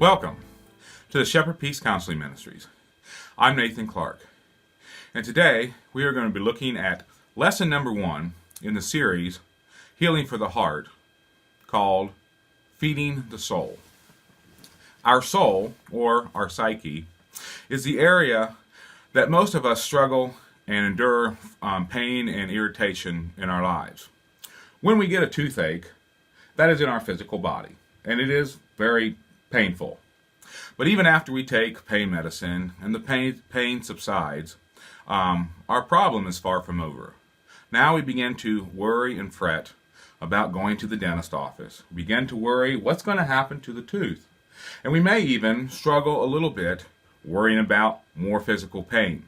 Welcome to the Shepherd Peace Counseling Ministries. I'm Nathan Clark, and today we are going to be looking at lesson number 1 in the series Healing for the Heart, called Feeding the Soul. Our soul, or our psyche, is the area that most of us struggle and endure pain and irritation in our lives. When we get a toothache, that is in our physical body, and it is very painful. But even after we take pain medicine and the pain subsides, our problem is far from over. Now we begin to worry and fret about going to the dentist office. We begin to worry what's going to happen to the tooth. And we may even struggle a little bit worrying about more physical pain.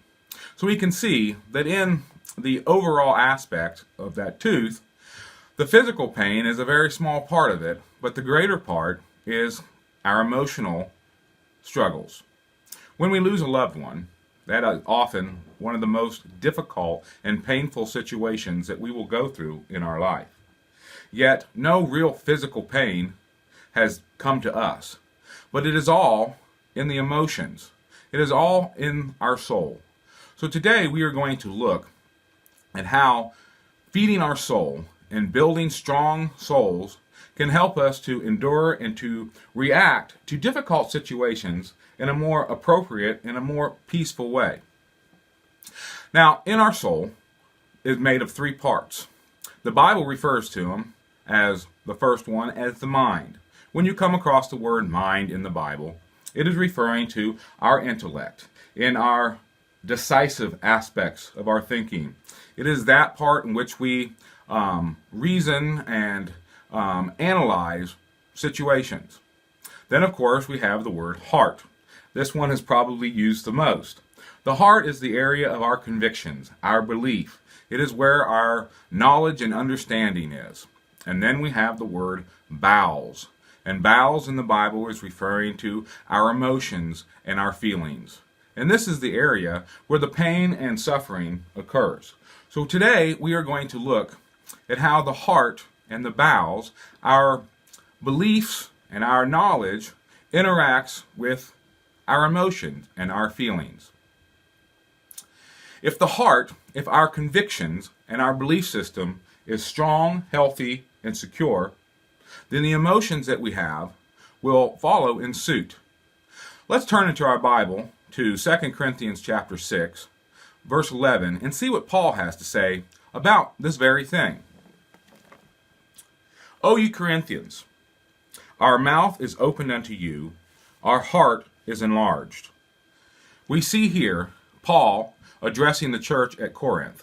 So we can see that in the overall aspect of that tooth, the physical pain is a very small part of it, but the greater part is our emotional struggles. When we lose a loved one, that is often one of the most difficult and painful situations that we will go through in our life. Yet no real physical pain has come to us, but it is all in the emotions. It is all in our soul. So today we are going to look at how feeding our soul and building strong souls can help us to endure and to react to difficult situations in a more appropriate and a more peaceful way. Now, in our soul is made of 3 parts. The Bible refers to them as the first one as the mind. When you come across the word mind in the Bible, it is referring to our intellect, in our decisive aspects of our thinking. It is that part in which we reason and analyze situations. Then, of course, we have the word heart. This one is probably used the most. The heart is the area of our convictions, our belief. It is where our knowledge and understanding is. And then we have the word bowels. And bowels in the Bible is referring to our emotions and our feelings. And this is the area where the pain and suffering occurs. So today we are going to look at how the heart and the bowels, our beliefs and our knowledge, interacts with our emotions and our feelings. If our convictions and our belief system is strong, healthy, and secure, then the emotions that we have will follow in suit. Let's turn into our Bible to 2 Corinthians chapter 6, verse 11, and see what Paul has to say about this very thing. O ye Corinthians, our mouth is opened unto you, our heart is enlarged. We see here Paul addressing the church at Corinth.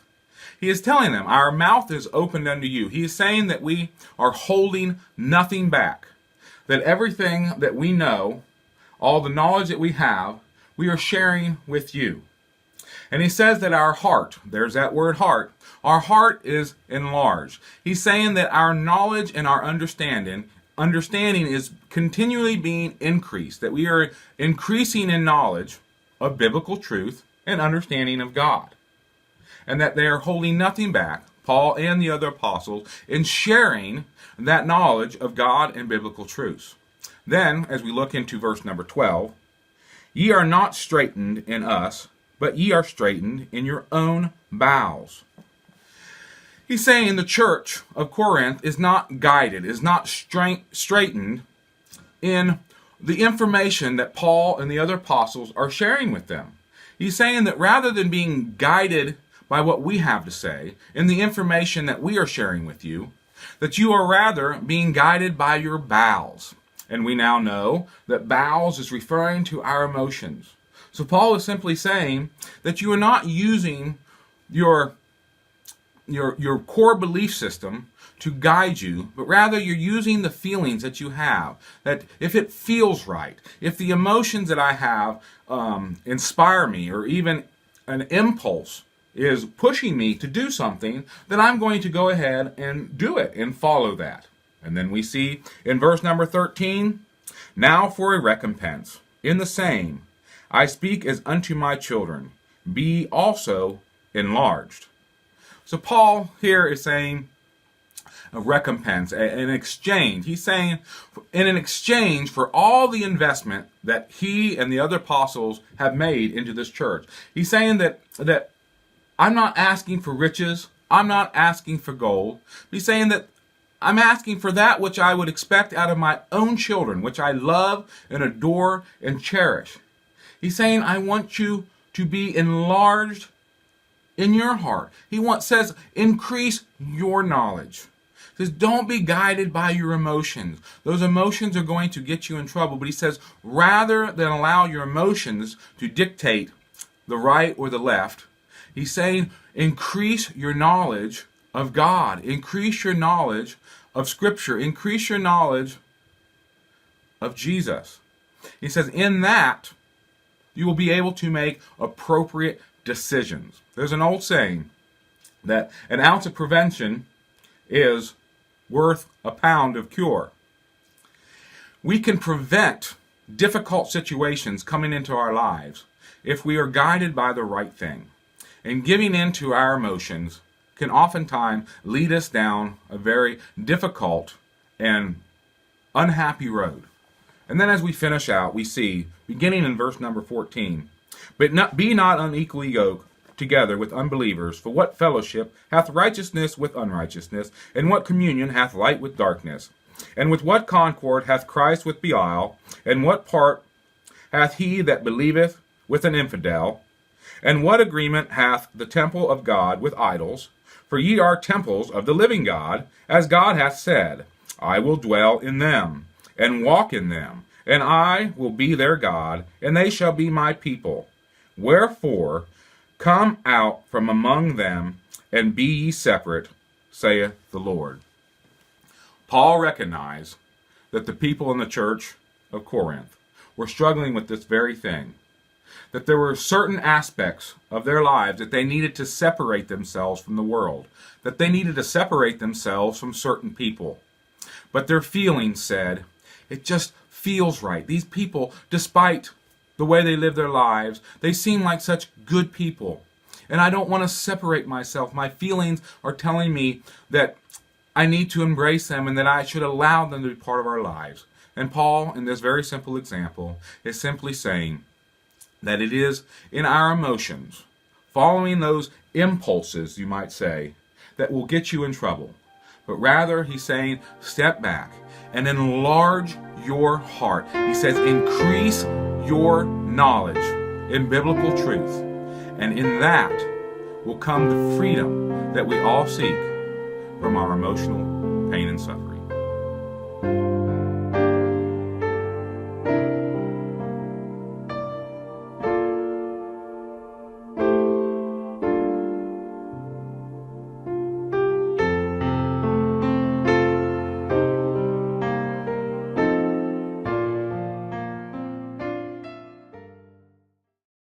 He is telling them, our mouth is opened unto you. He is saying that we are holding nothing back, that everything that we know, all the knowledge that we have, we are sharing with you. And he says that our heart, there's that word heart, our heart is enlarged. He's saying that our knowledge and our understanding is continually being increased, that we are increasing in knowledge of biblical truth and understanding of God. And that they are holding nothing back, Paul and the other apostles, in sharing that knowledge of God and biblical truths. Then, as we look into verse number 12, ye are not straitened in us, but ye are straitened in your own bowels. He's saying the church of Corinth is not guided, is not straightened in the information that Paul and the other apostles are sharing with them. He's saying that rather than being guided by what we have to say, in the information that we are sharing with you, that you are rather being guided by your bowels. And we now know that bowels is referring to our emotions. So Paul is simply saying that you are not using your core belief system to guide you, but rather you're using the feelings that you have. That if it feels right, if the emotions that I have inspire me, or even an impulse is pushing me to do something, then I'm going to go ahead and do it and follow that. And then we see in verse number 13, now for a recompense, in the same, I speak as unto my children, be also enlarged. So Paul here is saying a recompense, an exchange. He's saying, in an exchange for all the investment that he and the other apostles have made into this church, he's saying that I'm not asking for riches, I'm not asking for gold. He's saying that I'm asking for that which I would expect out of my own children, which I love and adore and cherish. He's saying, I want you to be enlarged in your heart. Says, increase your knowledge. He says, don't be guided by your emotions. Those emotions are going to get you in trouble. But he says, rather than allow your emotions to dictate the right or the left, he's saying, increase your knowledge of God. Increase your knowledge of Scripture. Increase your knowledge of Jesus. He says, in that, you will be able to make appropriate decisions. There's an old saying that an ounce of prevention is worth a pound of cure. We can prevent difficult situations coming into our lives if we are guided by the right thing. And giving in to our emotions can oftentimes lead us down a very difficult and unhappy road. And then as we finish out, we see, beginning in verse number 14, but be not unequally yoked together with unbelievers, for what fellowship hath righteousness with unrighteousness, and what communion hath light with darkness? And with what concord hath Christ with Belial, and what part hath he that believeth with an infidel? And what agreement hath the temple of God with idols? For ye are temples of the living God, as God hath said, I will dwell in them, and walk in them, and I will be their God, and they shall be my people. Wherefore, come out from among them, and be ye separate, saith the Lord. Paul recognized that the people in the church of Corinth were struggling with this very thing. That there were certain aspects of their lives that they needed to separate themselves from the world. That they needed to separate themselves from certain people. But their feelings said, it just feels right. These people, despite the way they live their lives, they seem like such good people. And I don't want to separate myself. My feelings are telling me that I need to embrace them and that I should allow them to be part of our lives. And Paul, in this very simple example, is simply saying that it is in our emotions, following those impulses, you might say, that will get you in trouble. But rather, he's saying, step back and enlarge your heart. He says, increase your knowledge in biblical truth. And in that will come the freedom that we all seek from our emotional pain and suffering.